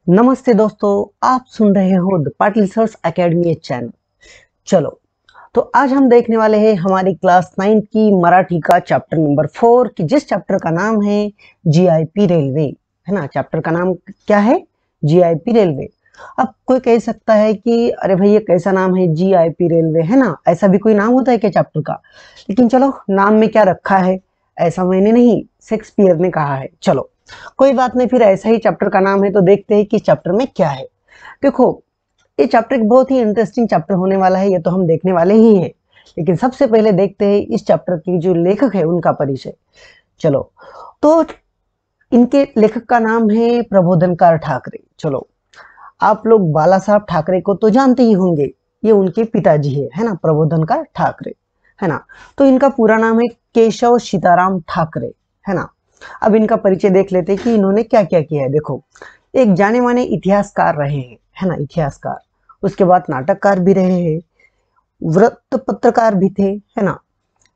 नमस्ते दोस्तों, आप सुन रहे हो the Patil sirs academy channel. चलो, तो आज हम देखने वाले हैं हमारी क्लास 9 की मराठी का चैप्टर नंबर 4 की जिस चैप्टर का नाम है जीआईपी रेलवे, है ना। चैप्टर का नाम क्या है? GIP railway. अब कोई कह सकता है कि अरे भाई ये कैसा नाम है जीआईपी रेलवे, है ना। ऐसा भी कोई नाम होता है क्या चैप्टर का? लेकिन चलो, नाम में क्या रखा है ऐसा मैंने नहीं, शेक्सपियर ने कहा है। चलो कोई बात नहीं, फिर ऐसा ही चैप्टर का नाम है तो देखते हैं कि चैप्टर में क्या है। देखो, ये चैप्टर एक बहुत ही इंटरेस्टिंग चैप्टर होने वाला है, ये तो हम देखने वाले ही हैं। लेकिन सबसे पहले देखते हैं इस चैप्टर की जो लेखक है उनका परिचय। चलो, तो इनके लेखक का नाम है प्रबोधनकार ठाकरे। चलो, आप लोग बाला साहब ठाकरे को तो जानते ही होंगे, ये उनके पिताजी है ना, प्रबोधनकार ठाकरे, है ना। तो इनका पूरा नाम है केशव सीताराम ठाकरे, है ना। अब इनका परिचय देख लेते हैं कि इन्होंने क्या क्या किया है। देखो, एक जाने माने इतिहासकार रहे हैं, है ना, इतिहासकार। उसके बाद नाटककार भी रहे हैं, वृत्त पत्रकार भी थे, है ना,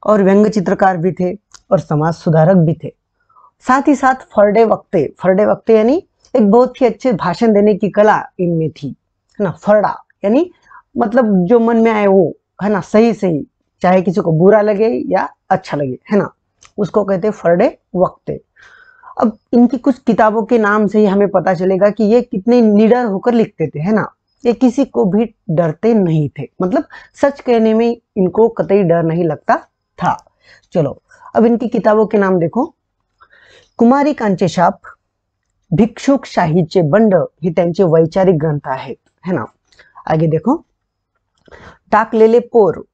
और व्यंग्य चित्रकार भी थे, और समाज सुधारक भी थे। साथ ही साथ फरडे वक्ते यानी एक बहुत ही अच्छे भाषण देने की कला इनमें थी, है ना। फरडा यानी मतलब जो मन में आए वो, है ना, सही सही, चाहे किसी को बुरा लगे या अच्छा लगे, है ना, उसको कहते फरडे वक्ते। अब इनकी कुछ किताबों के नाम से ही हमें पता चलेगा कि ये कितने निडर होकर लिखते थे, है ना। ये किसी को भी डरते नहीं थे, मतलब सच कहने में इनको कतई डर नहीं लगता था। चलो, अब इनकी किताबों के नाम देखो। कुमारी कांचे शाप, भिक्षुक शाहीचे बंड ही त्यांचे वैचारिक ग्रंथ आहेत, है ना। आगे देखो, टाकलेले पोर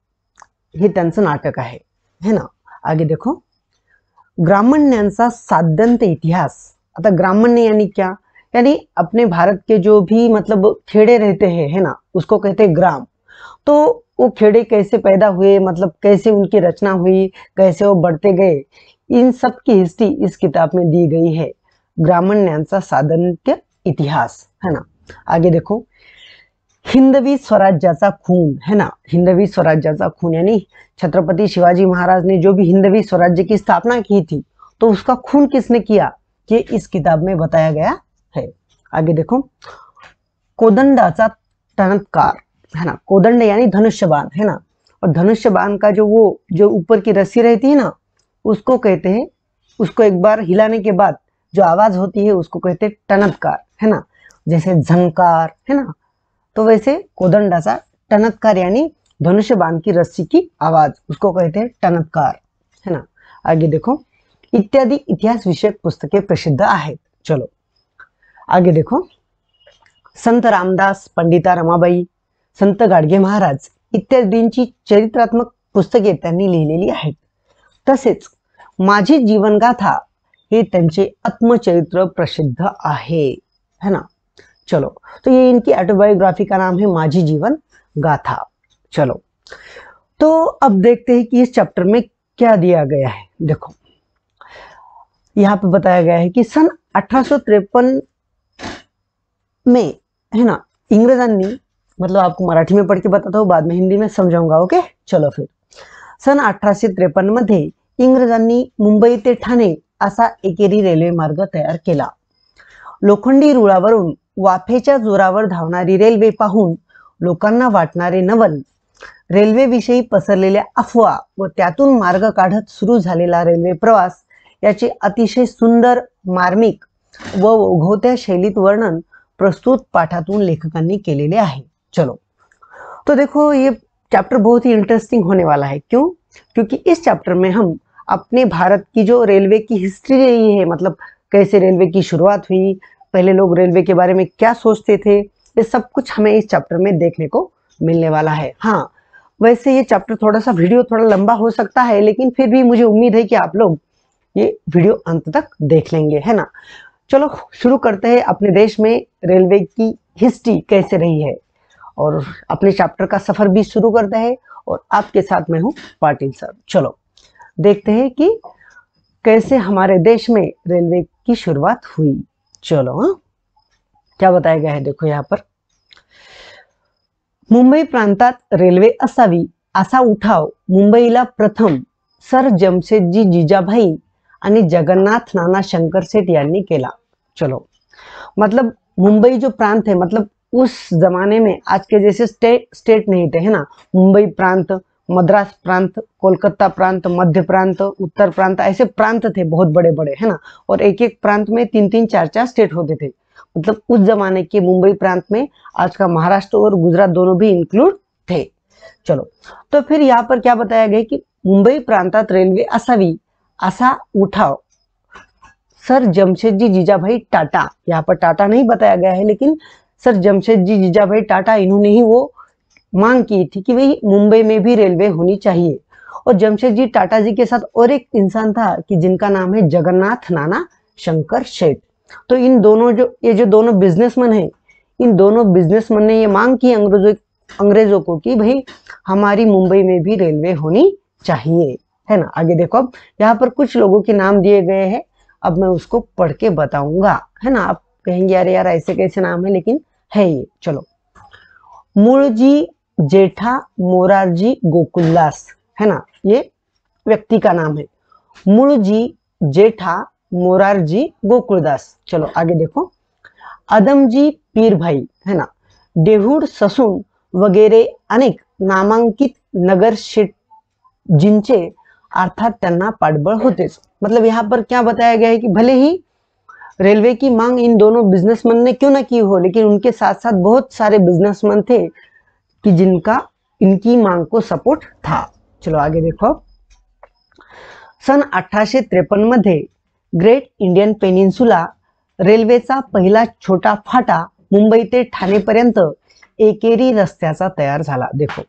हे त्यांचं नाटक है ना। आगे देखो, ग्रामण्यांचा साद्यंत इतिहास। आता ग्रामण्य यानी क्या? यानी अपने भारत के जो भी मतलब खेड़े रहते हैं, है ना, उसको कहते हैं ग्राम। तो वो खेड़े कैसे पैदा हुए, मतलब कैसे उनकी रचना हुई, कैसे वो बढ़ते गए, इन सब की हिस्ट्री इस किताब में दी गई है। ग्रामण्यांचा साद्यंत इतिहास, है ना। आगे देखो, हिंदवी स्वराज्याचा खून, है ना। हिंदवी स्वराज्याचा खून यानी छत्रपति शिवाजी महाराज ने जो भी हिंदवी स्वराज्य की स्थापना की थी, तो उसका खून किसने किया, ये इस किताब में बताया गया है। आगे देखो, कोदंडाचा टनत्कार, है ना। कोदंड यानी धनुष्य बाण, है ना। और धनुष्य बाण का जो वो जो ऊपर की रस्सी रहती है ना, उसको कहते हैं, उसको एक बार हिलाने के बाद जो आवाज होती है उसको कहते हैं टनत्कार, है ना। जैसे झंकार, है ना। तो वैसे कोदंडाचा टनत्कार यानी धनुष्य बाण की रस्सी की आवाज, उसको कहते हैं टनत्कार, है ना। आगे देखो, इत्यादि इतिहास विषयक पुस्तके प्रसिद्ध आहेत। चलो आगे देखो, संत रामदास, पंडिता रमाबाई, संत गाडगे महाराज इत्यादींची चरित्रात्मक पुस्तके त्यांनी लिहिलेली आहेत। तसेच माझी जीवनगाथा हे त्यांचे आत्मचरित्र प्रसिद्ध है ना। चलो, तो ये इनकी ऑटोबायोग्राफी का नाम है माझी जीवन गाथा। चलो, तो अब देखते हैं कि इस चैप्टर में क्या दिया गया है। देखो, यहाँ पे बताया गया है कि सन 1853 में, है ना, इंग्रजांनी, मतलब आपको मराठी में पढ़ के बताता हूँ, बाद में हिंदी में समझाऊंगा, ओके। चलो फिर, सन 1853 मध्ये इंग्रजांनी मुंबई ते ठाणे असा एकेरी रेल्वे मार्ग तयार केला। लोखंडी रुळावरून वाफेच्या जोरावर धावणारी रेल्वे पाहून लोकांना वाटणारे नवल, रेल्वेविषयी पसरलेल्या अफवा व त्यातून मार्ग काढत सुरू झालेला रेल्वे प्रवास याचे अतिशय सुंदर, मार्मिक व ओघवत्या शैलीत वर्णन प्रस्तुत पाठातून लेखकांनी केलेले आहे। चलो, तो देखो, ये चैप्टर बहुत ही इंटरेस्टिंग होने वाला है। क्यों? क्योंकि इस चैप्टर में हम अपने भारत की जो रेलवे की हिस्ट्री रही है, मतलब कैसे रेलवे की शुरुआत हुई, पहले लोग रेलवे के बारे में क्या सोचते थे, ये सब कुछ हमें इस चैप्टर में देखने को मिलने वाला है। हाँ, वैसे ये चैप्टर थोड़ा सा वीडियो थोड़ा लंबा हो सकता है, लेकिन फिर भी मुझे उम्मीद है कि आप लोग ये वीडियो अंत तक देख लेंगे, है ना। चलो शुरू करते हैं, अपने देश में रेलवे की हिस्ट्री कैसे रही है, और अपने चैप्टर का सफर भी शुरू करते हैं। और आपके साथ मैं हूँ पाटिल सर। चलो देखते हैं कि कैसे हमारे देश में रेलवे की शुरुआत हुई। चलो, हाँ, क्या बताया गया है, देखो यहाँ पर, मुंबई प्रांतात रेल्वे असावी असा उठाव मुंबईला प्रथम सर जमशेदजी जिजाभाई आणि जगन्नाथ नाना शंकरसेठ यांनी केला। चलो, मतलब मुंबई जो प्रांत है, मतलब उस जमाने में आज के जैसे स्टेट नहीं थे, है ना। मुंबई प्रांत, मद्रास प्रांत, कोलकाता प्रांत, मध्य प्रांत, उत्तर प्रांत, ऐसे प्रांत थे बहुत बड़े बड़े, है ना। और एक एक प्रांत में 3 3 4 4 स्टेट होते थे। मतलब उस जमाने के मुंबई प्रांत में आज का महाराष्ट्र और गुजरात दोनों भी इंक्लूड थे। चलो, तो फिर यहाँ पर क्या बताया गया कि मुंबई प्रांतात रेल्वे असावी असा उठाव सर जमशेदजी जीजाभाई टाटा, यहाँ पर टाटा नहीं बताया गया है, लेकिन सर जमशेदजी जीजाभाई टाटा इन्होंने ही वो मांग की थी कि भाई मुंबई में भी रेलवे होनी चाहिए। और जमशेदजी टाटा जी के साथ और एक इंसान था कि जिनका नाम है जगन्नाथ नाना शंकर शेठ। तो इन दोनों जो दोनों बिजनेसमैन हैं, इन दोनों बिजनेसमैन ने ये मांग की अंग्रेजों को कि भाई हमारी मुंबई में भी रेलवे होनी चाहिए, है ना। आगे देखो, अब यहाँ पर कुछ लोगों के नाम दिए गए हैं, अब मैं उसको पढ़ के बताऊंगा, है ना। आप कहेंगे अरे यार ऐसे कैसे नाम है, लेकिन है ये। चलो, मूलजी जेठा मोरारजी गोकुलदास, है ना, ये व्यक्ति का नाम है, मूलजी जेठा मोरारजी गोकुलदास। चलो आगे देखो, आदमजी पीर भाई, है ना, देहूड ससून वगैरे अनेक नामांकित नगर शेठ जिनचे अर्थात त्यांना पाठबळ होतेच। मतलब यहाँ पर क्या बताया गया है कि भले ही रेलवे की मांग इन दोनों बिजनेसमैन ने क्यों ना की हो, लेकिन उनके साथ साथ बहुत सारे बिजनेसमैन थे कि जिनका इनकी मांग को सपोर्ट था। चलो आगे देखो, सन 1853 मध्ये ग्रेट इंडियन पेनिन्सुला रेल्वेचा पहिला छोटा फाटा मुंबई ते ठाणे पर्यंत एकेरी रस्त्याचा तयार झाला। देखो,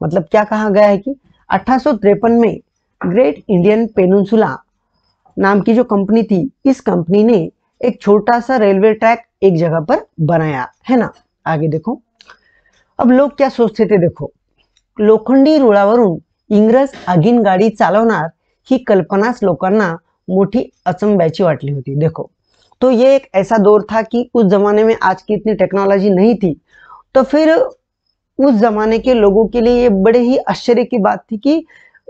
मतलब क्या कहा गया है कि 1853 में ग्रेट इंडियन पेनिनसुला नाम की जो कंपनी थी, इस कंपनी ने एक छोटा सा रेलवे ट्रैक एक जगह पर बनाया, है ना। आगे देखो, अब लोग क्या सोचते थे, देखो, लोखंडी रुळावरून इंग्रज आगीनगाडी चालवणार ही कल्पनाच लोकांना मोठी अचंब्याची वाटली होती। देखो, तो ये एक ऐसा दौर था कि उस जमाने में आज की इतनी टेक्नोलॉजी नहीं थी, तो फिर उस जमाने के लोगों के लिए ये बड़े ही आश्चर्य की बात थी कि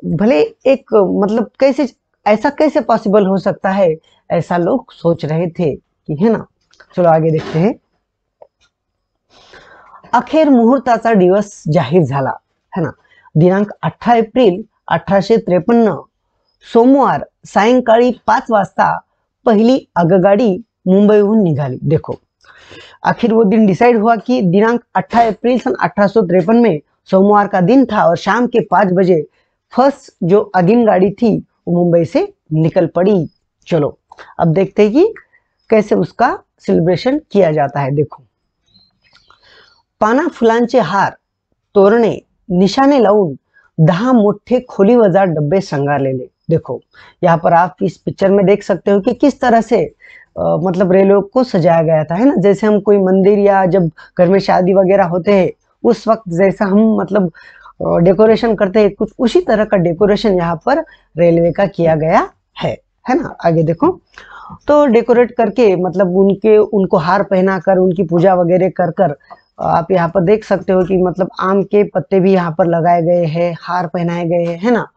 भले एक मतलब कैसे ऐसा कैसे पॉसिबल हो सकता है, ऐसा लोग सोच रहे थे कि, है ना। चलो आगे देखते हैं, अखेर मुहूर्ताचा दिवस जाहीर झाला, है ना। दिनांक 18 एप्रिल 1853 सोमवार सायंकाळी 5 वाजता पहली आगगाडी मुंबईहून निघाली। देखो, आखिर वो दिन डिसाइड हुआ कि दिनांक 18 अप्रैल सन 1853 में सोमवार का दिन था और शाम के 5 बजे फर्स्ट जो अगीन गाड़ी थी वो मुंबई से निकल पड़ी। चलो अब देखते हैं कि कैसे उसका सेलिब्रेशन किया जाता है। देखो, पाना फुलांचे हार, तोरणे, निशाने लावून 10 मोठे खोलीवजा डब्बे श्रृंगारलेले। देखो, यहाँ पर आप इस पिक्चर में देख सकते हो कि किस तरह से मतलब रेलों को सजाया गया था, है ना। जैसे हम कोई मंदिर या जब घर में शादी वगैरह होते हैं उस वक्त जैसा हम मतलब डेकोरेशन करते हैं, कुछ उसी तरह का डेकोरेशन यहाँ पर रेलवे का किया गया है ना। आगे देखो, तो डेकोरेट करके मतलब उनको हार पहना कर उनकी पूजा वगैरह कर कर आप यहाँ पर देख सकते हो कि मतलब आम के पत्ते भी यहाँ पर लगाए गए हैं, हार पहनाए गए हैं, है ना।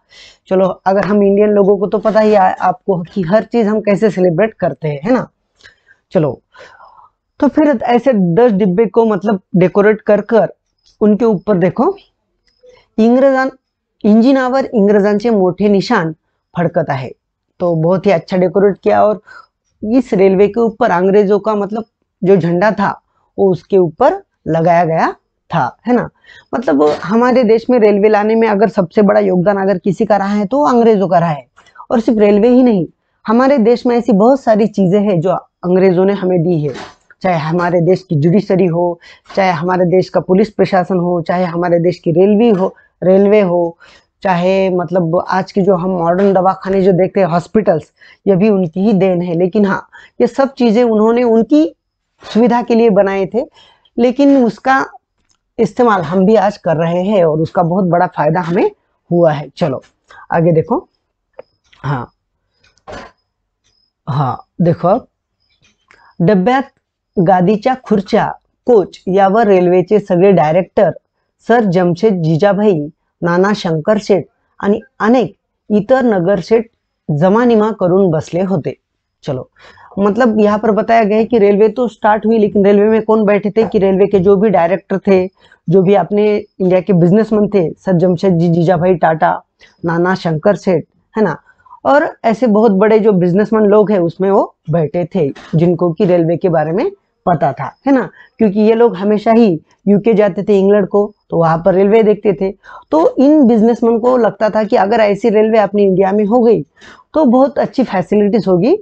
चलो, अगर हम इंडियन लोगों को तो पता ही है आपको कि हर चीज हम कैसे सेलिब्रेट करते हैं, है ना। चलो, तो फिर ऐसे 10 डिब्बे को मतलब डेकोरेट कर कर उनके ऊपर देखो इंजिनावर इंग्रजांचे मोठे निशान फडकत आहे। तो बहुत ही अच्छा डेकोरेट किया और इस रेलवे के ऊपर अंग्रेजों का मतलब जो झंडा था वो उसके ऊपर लगाया गया था, है ना। मतलब हमारे देश में रेलवे लाने में अगर सबसे बड़ा योगदान अगर किसी का रहा है तो अंग्रेजों का रहा है। और सिर्फ रेलवे ही नहीं, हमारे देश में ऐसी बहुत सारी चीजें हैं जो अंग्रेजों ने हमें दी है। चाहे हमारे देश की जुडिशरी हो, चाहे हमारे देश का पुलिस प्रशासन हो, चाहे हमारे देश की रेलवे हो, चाहे मतलब आज की जो हम मॉडर्न दवाखाने जो देखते हैं हॉस्पिटल्स, ये भी उनकी ही देन है। लेकिन हाँ, ये सब चीजें उन्होंने उनकी सुविधा के लिए बनाए थे, लेकिन उसका इस्तेमाल हम भी आज कर रहे हैं और उसका बहुत बड़ा फायदा हमें हुआ है। चलो आगे देखो, हाँ देखो, डब्यात गादीच्या खुर्च्या, कोच यावर रेल्वेचे सगळे डायरेक्टर सर जमशेद जिजाभाई, नाना शंकर शेठ आणि अनेक इतर नगरशेठ जमानिमा करून बसले होते। चलो, मतलब यहाँ पर बताया गया है कि रेलवे तो स्टार्ट हुई, लेकिन रेलवे में कौन बैठे थे कि रेलवे के जो भी डायरेक्टर थे, जो भी अपने इंडिया के बिजनेसमैन थे, सर जमशेदजी जीजाभाई टाटा, नाना शंकर सेठ, है ना, और ऐसे बहुत बड़े जो बिजनेसमैन लोग हैं उसमें वो बैठे थे, जिनको कि रेलवे के बारे में पता था, है ना, क्योंकि ये लोग हमेशा ही यूके जाते थे इंग्लैंड को, तो वहां पर रेलवे देखते थे। तो इन बिजनेसमैन को लगता था कि अगर ऐसी रेलवे अपनी इंडिया में हो गई तो बहुत अच्छी फैसिलिटीज होगी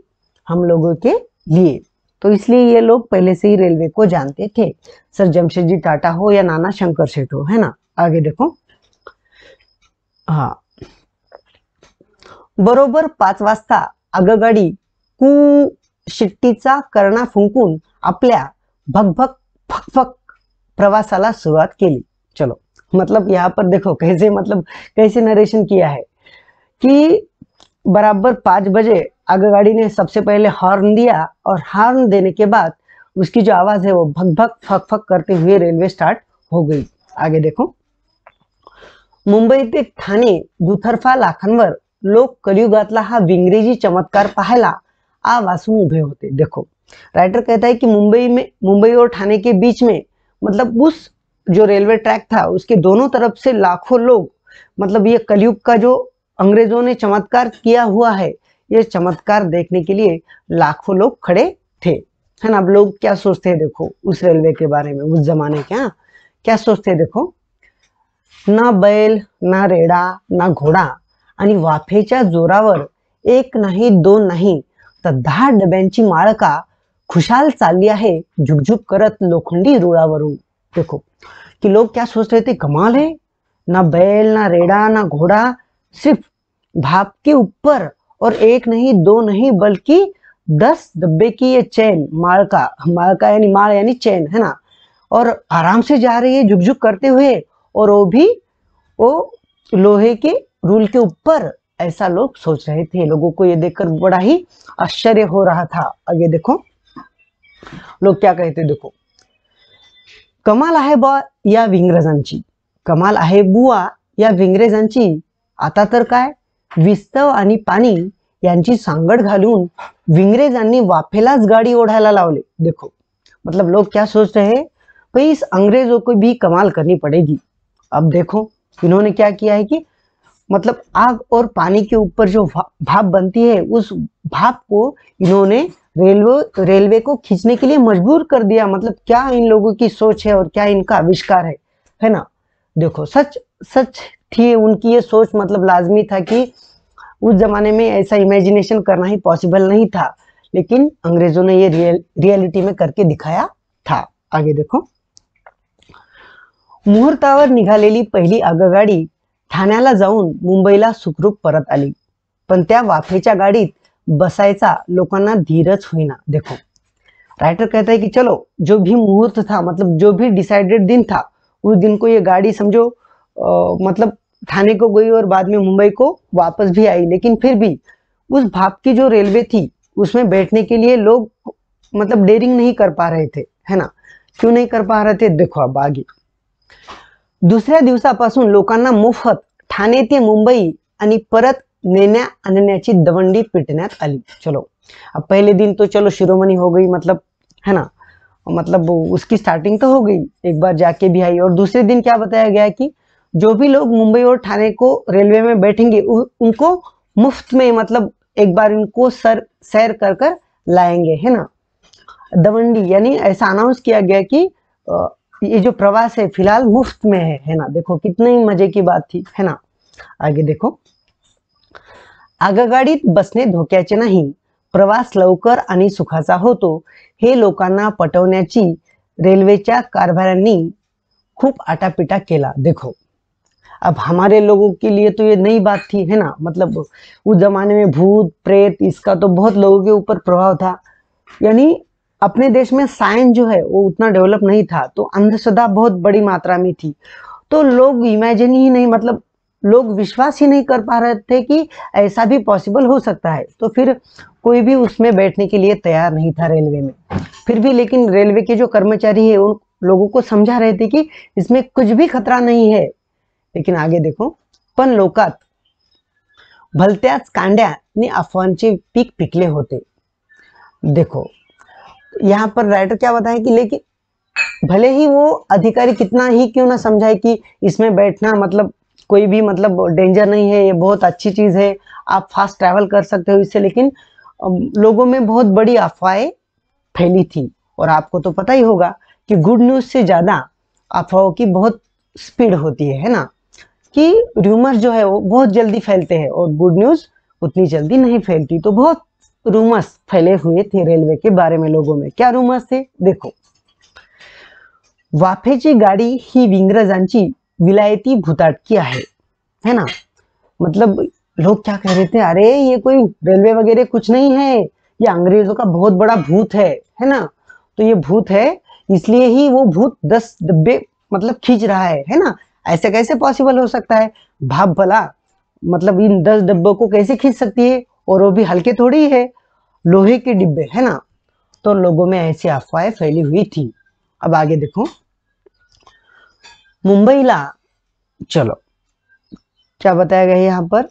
हम लोगों के लिए। तो इसलिए ये लोग पहले से ही रेलवे को जानते थे, सर जमशेदजी टाटा हो या नाना शंकर सेठ हो, है ना। आगे देखो, हाँ, बरोबर 5 वाजता आगगाडी कू शिट्टीचा करणा फुंकून आपल्या भगभग फकफक प्रवासाला सुरुवात केली। चलो, मतलब यहाँ पर देखो कैसे, मतलब कैसे नरेशन किया है कि बराबर 5 बजे आगगाड़ी ने सबसे पहले हॉर्न दिया, और हॉर्न देने के बाद उसकी जो आवाज है वो भग भग फक फक करते हुए रेलवे स्टार्ट हो गई। आगे देखो, मुंबई ते ठाणे दुतर्फा लाखांवर लोक कलियुगातला हा विंग्रेजी चमत्कार पाहायला आवासून उभे होते। देखो, राइटर कहता है कि मुंबई और ठाणे के बीच में, मतलब उस जो रेलवे ट्रैक था उसके दोनों तरफ से लाखों लोग, मतलब ये कलयुग का जो अंग्रेजों ने चमत्कार किया हुआ है, ये चमत्कार देखने के लिए लाखों लोग खड़े थे, है ना। अब लोग क्या सोचते हैं देखो उस रेलवे के बारे में, उस जमाने के, क्या सोचते हैं देखो, ना बैल ना रेडा ना घोडा आणि वाफेच्या जोरावर एक नाही दोन नाही तर 10 डब्यांची माळका खुशाल चालली आहे झुकझुक करत लोखंडी रुळावरून। देखो कि लोग क्या सोच रहे थे, कमाल है, ना बैल ना रेडा ना घोड़ा, सिर्फ भाप के ऊपर, और एक नहीं दो नहीं बल्कि 10 डब्बे की ये चैन, माळका, माळका यानी माळ यानी चैन, है ना, और आराम से जा रही है झुकझुक करते हुए, और वो लोहे के रूल के ऊपर। ऐसा लोग सोच रहे थे, लोगों को ये देखकर बड़ा ही आश्चर्य हो रहा था। आगे देखो, लोग क्या कहते देखो, कमाल आहे बा या विंग्रजांची, कमाल आहे बुवा या विंग्रजांची, आता तर काय विस्तव आणि पाणी यांची सांगड घालून विंग्रेजांनी वाफेलाच गाड़ी ओढ़ायला लावले। देखो, मतलब लोग क्या सोच रहे हैं, भाई इस अंग्रेजों को भी कमाल करनी पड़ेगी। अब देखो इन्होंने क्या किया है कि मतलब आग और पानी के ऊपर जो भाप बनती है, उस भाप को इन्होंने रेलवे को खींचने के लिए मजबूर कर दिया। मतलब क्या इन लोगों की सोच है और क्या इनका आविष्कार है ना। देखो, सच सच थी उनकी ये सोच, मतलब लाजमी था कि उस जमाने में ऐसा इमेजिनेशन करना ही पॉसिबल नहीं था, लेकिन अंग्रेजों ने ये रियलिटी में करके दिखाया था। आगे देखो, मुहूर्तावर निघालेली पहिली आगगाडी ठाण्याला जाऊन मुंबईला सुखरूप परत आली, पण त्या वाफेच्या गाडीत बसायचा लोकांना धीरच होईना। देखो, राइटर कहता है कि चलो जो भी मुहूर्त था, मतलब जो भी डिसाइडेड दिन था, उस दिन को ये गाड़ी समझो मतलब ठाणे को गई और बाद में मुंबई को वापस भी आई, लेकिन फिर भी उस भाप की जो रेलवे थी उसमें बैठने के लिए लोग मतलब डेयरिंग नहीं कर पा रहे थे, है ना। क्यों नहीं कर पा रहे थे, देखो अब आगे। दुसऱ्या दिवसापासून लोकांना मोफत ठाणे ते मुंबई आणि परत नेण्या आणण्याची दवंडी पिटण्यात आली। चलो, अब पहले दिन तो चलो शिरोमणि हो गई, मतलब है ना, मतलब उसकी स्टार्टिंग तो हो गई, एक बार जाके भी आई। और दूसरे दिन क्या बताया गया कि जो भी लोग मुंबई और ठाणे को रेलवे में बैठेंगे उनको मुफ्त में, मतलब एक बार इनको सैर कर कर लाएंगे, है ना। दवंडी यानी ऐसा अनाउंस किया गया कि ये जो प्रवास है फिलहाल मुफ्त में है ना। देखो कितनी मजे की बात थी, है ना। आगे देखो, आगगाडीत बसणे धोक्याचे नाही, प्रवास लवकर आणि सुखाचा होतो, हे लोकांना पटवण्याची रेल्वेच्या कारभाऱ्यांनी खूप आटापिटा केला। देखो, अब हमारे लोगों के लिए तो ये नई बात थी, है ना, मतलब उस जमाने में भूत प्रेत इसका तो बहुत लोगों के ऊपर प्रभाव था, यानी अपने देश में साइंस जो है वो उतना डेवलप नहीं था, तो अंधश्रद्धा बहुत बड़ी मात्रा में थी, तो लोग इमेजिन ही नहीं, मतलब लोग विश्वास ही नहीं कर पा रहे थे कि ऐसा भी पॉसिबल हो सकता है। तो फिर कोई भी उसमें बैठने के लिए तैयार नहीं था रेलवे में। फिर भी लेकिन रेलवे के जो कर्मचारी है उन लोगों को समझा रहे थे कि इसमें कुछ भी खतरा नहीं है। लेकिन आगे देखो, पण लोकात भलत्याच कांड्यानी अफवांचे पीक पिकले होते। देखो यहाँ पर राइटर क्या बताए कि लेकिन भले ही वो अधिकारी कितना ही क्यों ना समझाए कि इसमें बैठना मतलब कोई भी मतलब डेंजर नहीं है, ये बहुत अच्छी चीज है, आप फास्ट ट्रैवल कर सकते हो इससे, लेकिन लोगों में बहुत बड़ी अफवाहें फैली थी। और आपको तो पता ही होगा कि गुड न्यूज से ज्यादा अफवाहों की बहुत स्पीड होती है ना, कि रूमर्स जो है वो बहुत जल्दी फैलते हैं और गुड न्यूज उतनी जल्दी नहीं फैलती। तो बहुत रूमर्स फैले हुए थे रेलवे के बारे में लोगों में। क्या रूमर्स थे? देखो, वाफेची गाड़ी ही इंग्रजांची विलायती भूताटकी है ना। मतलब लोग क्या कह रहे थे, अरे ये कोई रेलवे वगैरह कुछ नहीं है, ये अंग्रेजों का बहुत बड़ा भूत है ना। तो ये भूत है, इसलिए ही वो भूत 10 डब्बे मतलब खींच रहा है ना। ऐसे कैसे पॉसिबल हो सकता है? भाप भला, मतलब इन 10 डब्बों को कैसे खींच सकती है, और वो भी हल्के थोड़ी है, लोहे के डिब्बे, है ना। तो लोगों में ऐसी अफवाहें फैली हुई थी। अब आगे देखो, मुंबईला, चलो क्या बताया गया यहाँ पर,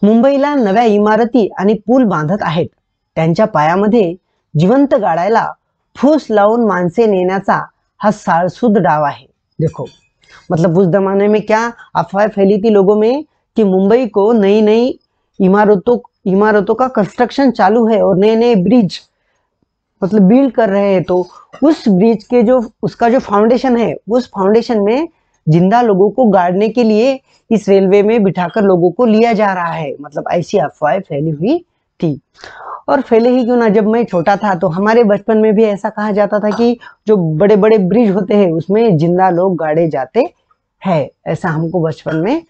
मुंबईला नव्या इमारती आणि पूल बांधत आहेत, त्यांच्या पायामध्ये जिवंत गाडायला फूस लावून माणसे नेण्याचा हा साळसूद डाव आहे। देखो, मतलब उस जमाने में क्या अफवाह फैली थी लोगों में कि मुंबई को नई नई इमारतों का कंस्ट्रक्शन चालू है और नए नए ब्रिज मतलब बिल्ड कर रहे हैं। तो उस ब्रिज के जो उसका जो फाउंडेशन है, उस फाउंडेशन में जिंदा लोगों को गाड़ने के लिए इस रेलवे में बिठाकर लोगों को लिया जा रहा है। मतलब ऐसी अफवाहें फैली हुई थी। और फैले ही क्यों ना, जब मैं छोटा था तो हमारे बचपन में भी ऐसा कहा जाता था कि जो बड़े बड़े ब्रिज होते हैं उसमें जिंदा लोग गाड़े जाते हैं। ऐसा हमको बचपन में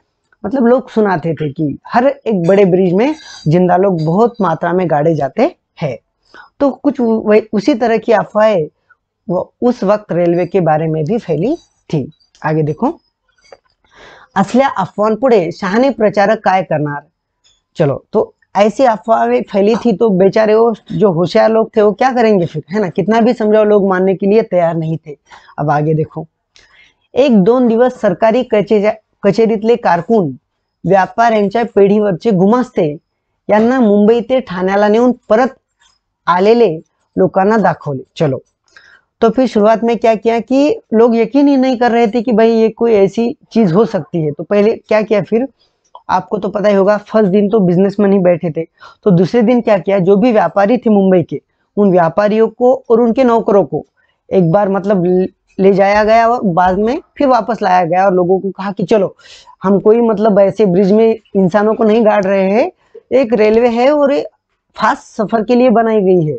मतलब लोग सुनाते थे कि हर एक बड़े ब्रिज में जिंदा लोग बहुत मात्रा में गाड़े जाते हैं। तो कुछ उसी तरह की अफवाहें उस वक्त रेलवे के बारे में भी फैली थी। आगे देखो, असल्या अफवांपुढे शहाणे प्रचारक काय करणार। चलो, तो ऐसी अफवाहें फैली थी तो बेचारे वो जो होशियार लोग थे वो क्या करेंगे फिर, है ना। कितना भी समझाओ लोग मानने के लिए तैयार नहीं थे। अब आगे देखो, 1-2 दिवस सरकारी कचेरीतले कारकून व्यापाऱ्यांच्या पेढीवरचे गुमास्ते यांना मुंबई ते ठाण्याला नेऊन परत आलेले लोकांना दाखवले। चलो, तो फिर शुरुआत में क्या किया कि लोग यकीन ही नहीं कर रहे थे कि भाई ये कोई ऐसी चीज हो सकती है। तो पहले क्या किया, फिर आपको तो पता ही होगा, फर्स्ट दिन तो बिजनेसमैन ही बैठे थे, तो दूसरे दिन क्या किया, जो भी व्यापारी थे मुंबई के, उन व्यापारियों को और उनके नौकरों को एक बार मतलब ले जाया गया और बाद में फिर वापस लाया गया और लोगों को कहा कि चलो, हम कोई मतलब ऐसे ब्रिज में इंसानों को नहीं गाड़ रहे हैं, एक रेलवे है और फास्ट सफर के लिए बनाई गई है।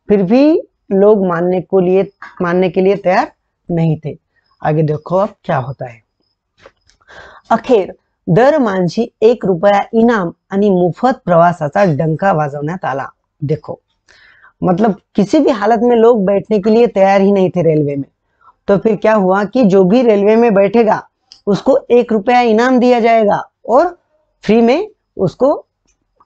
फिर भी लोग मानने के लिए तैयार नहीं थे। आगे देखो अब क्या होता है। अखेर दर मानशी 1 रुपया इनाम आणि मुफत प्रवासाचा डंका वाजवण्यात आला। देखो, मतलब किसी भी हालत में लोग बैठने के लिए तैयार ही नहीं थे रेलवे में। तो फिर क्या हुआ कि जो भी रेलवे में बैठेगा उसको 1 रुपया इनाम दिया जाएगा और फ्री में उसको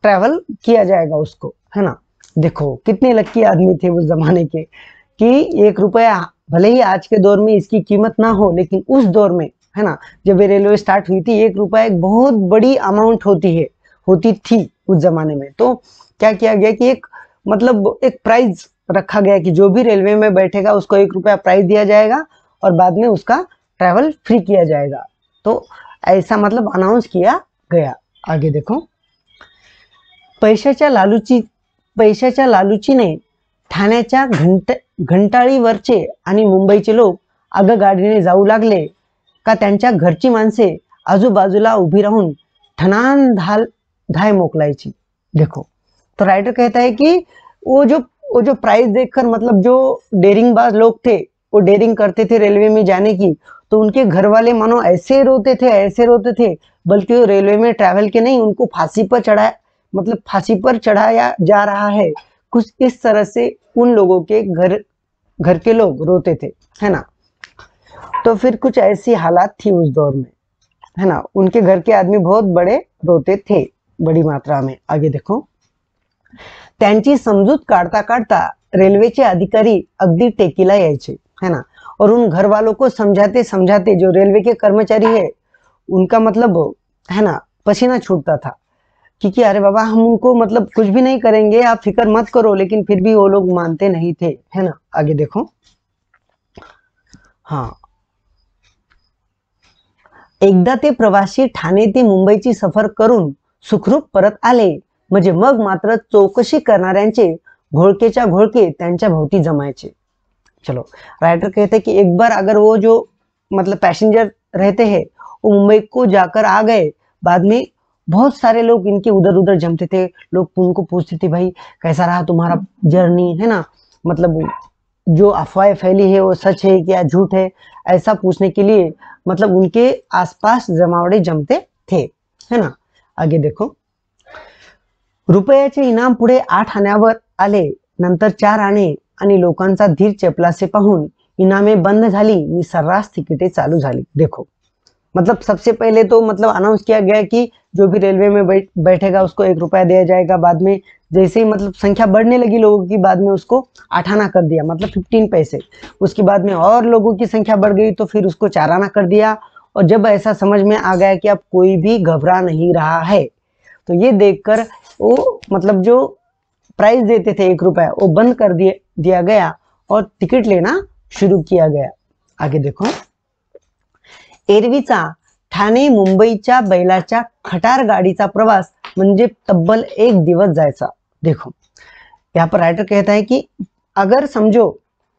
ट्रैवल किया जाएगा उसको, है ना। देखो कितने लक्की आदमी थे उस जमाने के कि 1 रुपया, भले ही आज के दौर में इसकी कीमत ना हो, लेकिन उस दौर में, है ना, जब ये रेलवे स्टार्ट हुई थी, 1 रुपया एक बहुत बड़ी अमाउंट होती थी उस जमाने में। तो क्या किया गया कि एक मतलब एक प्राइज रखा गया कि जो भी रेलवे में बैठेगा उसको 1 रुपया प्राइज दिया जाएगा और बाद में उसका ट्रैवल फ्री किया जाएगा। तो ऐसा मतलब अनाउंस किया गया। आगे देखो, पैशाच्या लालूचीने ठाण्याच्या घंटाळीवरचे आणि मुंबईचे लोक आगगाडीने जाऊ लागले का त्यांच्या घरची माणसे आजूबाजूला उभी राहून ठणान धाय मोकलायची। देखो, तो राइटर कहता है कि वो जो प्राइस देखकर मतलब जो डेरिंगबाज लोग थे वो डेरिंग करते थे रेलवे में जाने की, तो उनके घर वाले मानो ऐसे रोते थे, बल्कि वो रेलवे में ट्रैवल के नहीं, उनको फांसी पर चढ़ाया जा रहा है, कुछ इस तरह से उन लोगों के घर के लोग रोते थे, है ना। तो फिर कुछ ऐसी हालात थी उस दौर में, है ना। उनके घर के आदमी बहुत बड़े रोते थे बड़ी मात्रा में। आगे देखो, त्यांची समजूत काढता काढता रेल्वेचे अधिकारी अगदी टेकीला यायचे, है ना। और उन घर वालों को समझाते समझाते जो रेलवे के कर्मचारी है उनका मतलब, है ना, पसीना छूटता था। कि अरे बाबा हम उनको मतलब कुछ भी नहीं करेंगे, आप फिक्र मत करो, लेकिन फिर भी वो लोग मानते नहीं थे, है ना। आगे देखो। हाँ, एकदा ते प्रवासी ठाणे ते मुंबईची सफर करून सुखरूप परत आले, म्हणजे मग मात्र चौकशी करणाऱ्यांचे घोळकेच्या घोळके त्यांच्या भोवती जमायचे। चलो, राइटर कहते हैं कि एक बार अगर वो जो मतलब पैसेंजर रहते हैं वो मुंबई को जाकर आ गए, बाद में बहुत सारे लोग इनके उधर उधर जमते थे, लोग उनको पूछते थे भाई कैसा रहा तुम्हारा जर्नी, है ना, मतलब जो अफवाहें फैली है वो सच है क्या झूठ है, ऐसा पूछने के लिए मतलब उनके आसपास जमावड़े जमते थे, है ना। आगे देखो। रुपयाचे इनाम पुढे 8 आण्यावर आले, नंतर 4 आणे आणि लोकांचा धीर चपलासे पाहून इनामे बंद झाली आणि सर्रास तिकीटे चालू झाली। देखो, मतलब सबसे पहले तो मतलब अनाउंस किया गया कि जो भी रेलवे में बैठेगा उसको 1 रुपया दिया जाएगा। बाद में जैसे ही मतलब संख्या बढ़ने लगी लोगों की, बाद में उसको 8 आना कर दिया, मतलब 15 पैसे। उसके बाद में और लोगों की संख्या बढ़ गई तो फिर उसको 4 आना कर दिया। और जब ऐसा समझ में आ गया कि अब कोई भी घबरा नहीं रहा है, तो ये देखकर वो मतलब जो प्राइस देते थे 1 रुपया वो बंद कर दिया गया और तिकीट लेना शुरू किया गया। आगे देखो। एरवीचा ठाणे मुंबईच्या बैलाच्या खटार गाडीचा प्रवास म्हणजे तब्बल 1 दिवस जायचा। देखो, यहाँ पर राइटर कहता है कि अगर समझो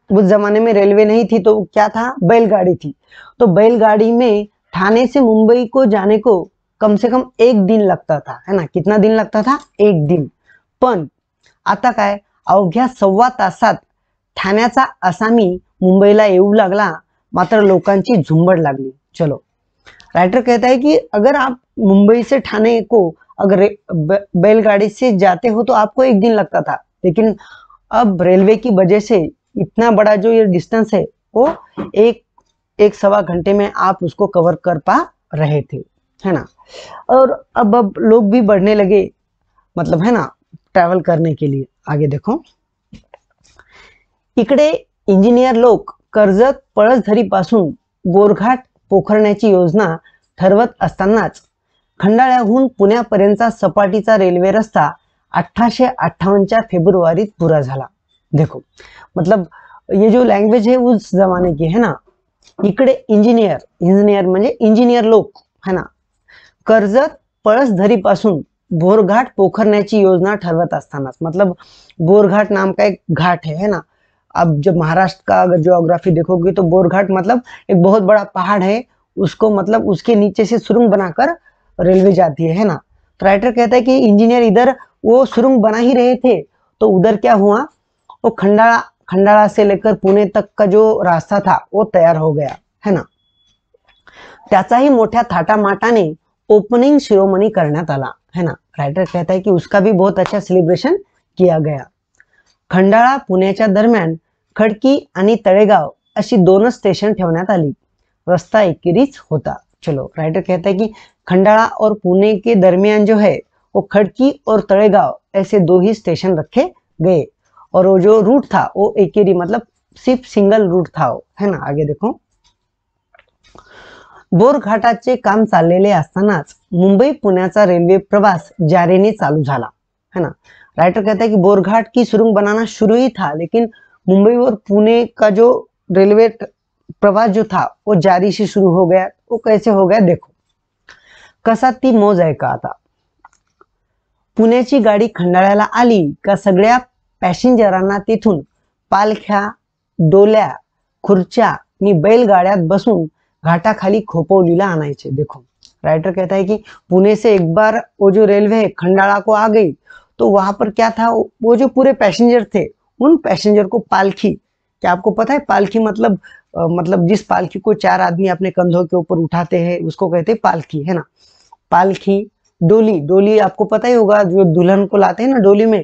उस जमाने में रेलवे नहीं थी तो क्या था, बैलगाड़ी थी। तो बैलगाड़ी में ठाणे से मुंबई को जाने को कम से कम 1 दिन लगता था, है ना। कितना दिन लगता था? 1 दिन। पण आता काय, अवघ्या 1.25 तासात ठाण्याचा आसामी मुंबईला येऊ लागला, मात्र लोकांची झुंबड लागली। चलो, राइटर कहता है कि अगर आप मुंबई से ठाणे को अगर बैलगाड़ी से जाते हो तो आपको 1 दिन लगता था, लेकिन अब रेलवे की वजह से इतना बड़ा जो ये डिस्टेंस है वो एक सवा घंटे में आप उसको कवर कर पा रहे थे, है ना। और अब लोग भी बढ़ने लगे, मतलब है ना, ट्रैवल करने के लिए। आगे देखो। इकडे इंजिनियर लोक कर्जत पळसधरी पासून बोरघाट पोखरण्याची योजना ठरवत असतानाच खंडाळ्याहून पुण्यापर्यंतचा सपाटीचा रेल्वे रस्ता 1858च्या फेब्रुवारीत पूरा झाला। देखो, मतलब ये जो लैंग्वेज है उस जमाने की है ना। इकडे इंजिनियर म्हणजे इंजिनियर लोक, है ना, कर्जत पळसधरी पासून बोरघाट पोखरण्याची योजना ठरवत असतानाच, मतलब बोरघाट नाम का एक घाट है ना। अब जब महाराष्ट्र का अगर ज्योग्राफी देखोगे तो बोरघाट मतलब एक बहुत बड़ा पहाड़ है, उसको मतलब उसके नीचे से सुरंग बनाकर रेलवे जाती है ना। तो राइटर कहता है कि इंजीनियर इधर वो सुरंग बना ही रहे थे, तो उधर क्या हुआ, वो खंडाला से लेकर पुणे तक का जो रास्ता था वो तैयार हो गया, है ना। त्याचाही मोठ्या थाटामाटाने ओपनिंग शिरोमणी करण्यात आला, है ना। राइटर कहता है कि उसका भी बहुत अच्छा सेलिब्रेशन किया गया। खंडाळा पुण्याच्या दरम्यान खडकी आणि तळेगाव अशी 2 स्टेशन ठेवण्यात आली, रस्ता एकेरीच होता। चलो, राइटर कहता है कि खंडाला और पुणे के दरमियान जो है वो खड़की और तळेगाव ऐसे 2 ही स्टेशन रखे गए, और वो जो रूट था वो एकेरी मतलब सिर्फ सिंगल रूट था वो, है ना। आगे देखो। बोरघाटाचे काम चाललेले असतानाच मुंबई पुण्याचा रेल्वे प्रवास जारीने चालू झाला, है ना। राइटर कहता है कि बोरघाट की सुरंग बनाना शुरू ही था, लेकिन मुंबई और पुणे का जो रेलवे प्रवास जो था वो जारी से शुरू हो गया। वो कैसे हो गया, देखो। कसा ती मौज आहे का आता। पुण्याची गाडी खंडाळ्याला आली का सगळ्या पॅसेंजरांना तिथून पालख्या, डोल्या, खुर्च्या आणि बैलगाड्यात बसून घाटाखाली खोपोलीला आणायचे। देखो, राइटर कहता है कि पुणे से एक बार वो जो रेलवे है खंडाला को आ गई, तो वहां पर क्या था, वो जो पूरे पैसेंजर थे उन पैसेंजर को पालखी, क्या आपको पता है पालखी मतलब जिस पालखी को 4 आदमी अपने कंधों के ऊपर उठाते हैं उसको कहते हैं पालखी, है ना। पालखी, डोली आपको पता ही होगा, जो दुल्हन को लाते हैं ना डोली में।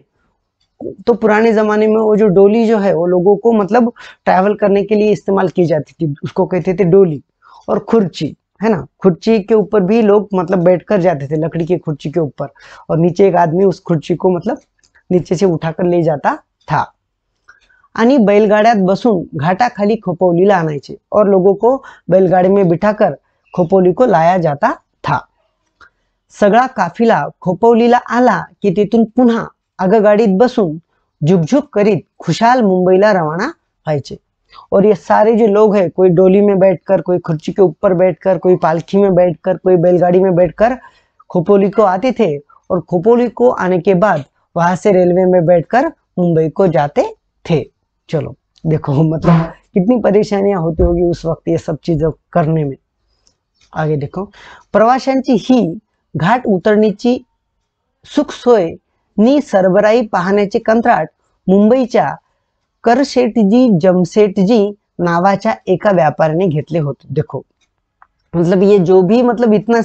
तो पुराने जमाने में वो जो डोली जो है वो लोगों को मतलब ट्रैवल करने के लिए इस्तेमाल की जाती थी, उसको कहते थे डोली। और खुर्ची, है ना, खुर्ची के ऊपर भी लोग मतलब बैठकर जाते थे, लकड़ी की खुर्ची के ऊपर, और नीचे एक आदमी उस खुर्ची को मतलब नीचे से उठाकर ले जाता था। आणि बैलगाड्यात बसून घाटाखाली खोपोलीला आणायचे, और लोगों को बैलगाड़ी में बिठाकर खोपोली को लाया जाता था। सगळा काफिला खोपोलीला आला की तिथून पुन्हा आगगाडीत बसून झुकझुक करीत खुशाल मुंबईला रवाना व्हायचे। और ये सारे जो लोग हैं, कोई डोली में बैठकर, कोई खुर्ची के ऊपर बैठकर, कोई पालखी में बैठकर, कोई बैलगाड़ी में बैठकर खोपोली को आते थे और खोपोली को आने के बाद वहां से रेलवे में बैठकर मुंबई को जाते थे। चलो देखो मतलब कितनी परेशानियां होती होगी उस वक्त ये सब चीजें करने में। आगे देखो, प्रवाशांची ही घाट उतरण्याची सुखसोय नी सरबराई पाहण्याचे कंत्राट मुंबईच्या करशेटजी जमशेटजी नावाच्या एका व्यापाऱ्याने घेतले होते। देखो मतलब ये जो भी मतलब इतना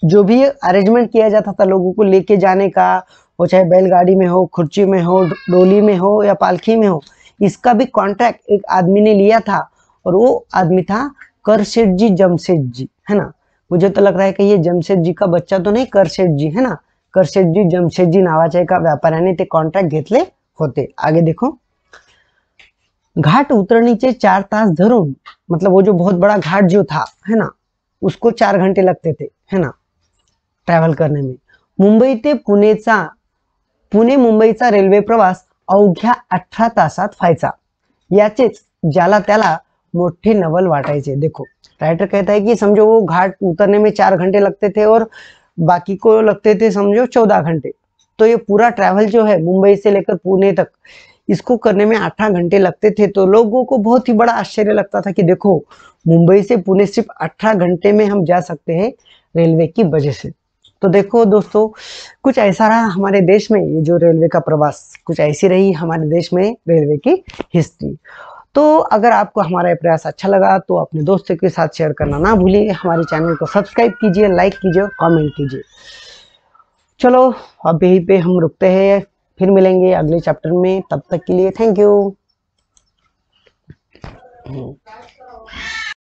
जो भी अरेंजमेंट किया जाता था लोगों को लेके जाने का, वो चाहे बैलगाड़ी में हो, खुर्ची में हो, डोली में हो या पालखी में हो, इसका भी कॉन्ट्रैक्ट एक आदमी ने लिया था और वो आदमी था करशेठ जी जमशेद जी, है ना। मुझे तो लग रहा है कि ये जमशेद जी का बच्चा तो नहीं, करशेठ जी है ना, करशेठ जी जमशेद जी नावाच्या एका व्यापाऱ्याने ते कॉन्ट्रॅक्ट घेतले होते। आगे देखो, घाट उतरनीचे 4 तास धरून, मतलब वो जो बहुत बड़ा घाट जो था है ना, उसको 4 घंटे लगते थे है ना ट्रॅव्हल करने में। मुंबई ते पुणे मुंबईचा रेल्वे प्रवास अवघ्या 18 तासात व्हायचा। याचेच ज्याला त्याला मोठे नवल वाटायचे। देखो राइटर कहता है कि समझो वो घाट उतरने में 4 घंटे लगते थे और बाकी को लगते थे समझो 14 घंटे। तो ये पूरा ट्रैवल जो है मुंबई से लेकर पुणे तक, इसको करने में 18 घंटे लगते थे। तो लोगों को बहुत ही बड़ा आश्चर्य लगता था कि देखो मुंबई से पुणे सिर्फ 18 घंटे में हम जा सकते हैं रेलवे की वजह से। तो देखो दोस्तों, कुछ ऐसा रहा हमारे देश में ये जो रेलवे का प्रवास, कुछ ऐसी रही हमारे देश में रेलवे की हिस्ट्री। तो अगर आपको हमारा ये प्रयास अच्छा लगा तो अपने दोस्तों के साथ शेयर करना ना भूलिए। हमारे चैनल को सब्सक्राइब कीजिए, लाइक कीजिए और कमेंट कीजिए। चलो अब यहीं पे हम रुकते हैं, फिर मिलेंगे अगले चैप्टर में। तब तक के लिए थैंक यू।